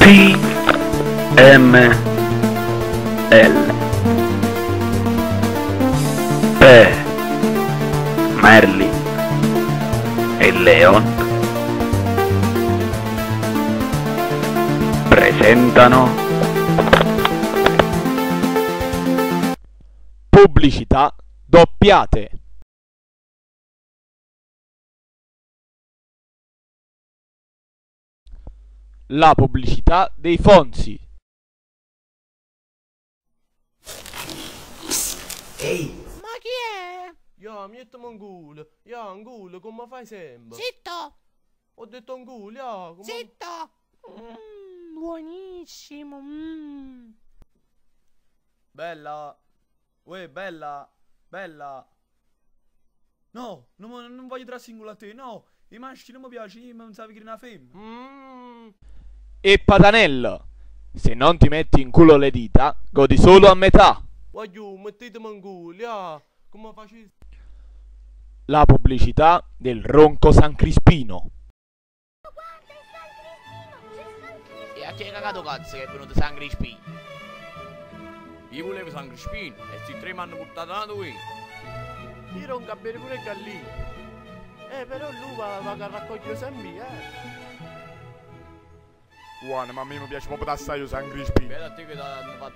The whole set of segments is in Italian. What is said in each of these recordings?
CML Pe Merlin e Leon presentano pubblicità doppiate. La pubblicità dei Fonzi. Ehi! Ma chi è? Ya, mi metto Mongul. Ya, Angul, come fai sempre? Zitto! Ho detto Angul, ya, come... Zitto! Buonissimo. Bella! Uè, bella! Bella! No, non voglio tra singolo a te, no! I maschi non mi piacciono, io non sapevo che era una femmina. E Patanello. Se non ti metti in culo le dita, godi solo a metà. Voglio, mettete Mongul, ya, come faccio? La pubblicità del Ronco San Crispino. E a chi hai cagato cazzo che è venuto San Crispino? Io volevo San Crispino e sti tre mi hanno portato una due. Io non capire pure Gallino. Però lui va a raccogliere sempre, Buono, ma a me mi piace proprio assai io San Crispino. Vedo a te che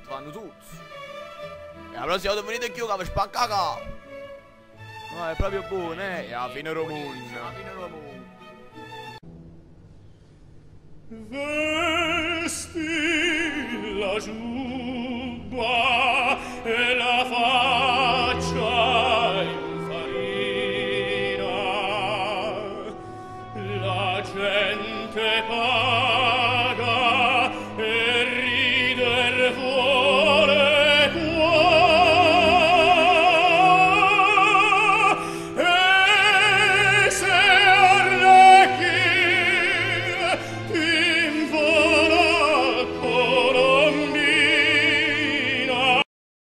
fanno tutti. E allora siamo venuti anch'io che vi spacca capo. No, è proprio buono, eh? E alla fine Romagna. Alla fine Romagna. Vesti la giubba e la faccia infarina, la gente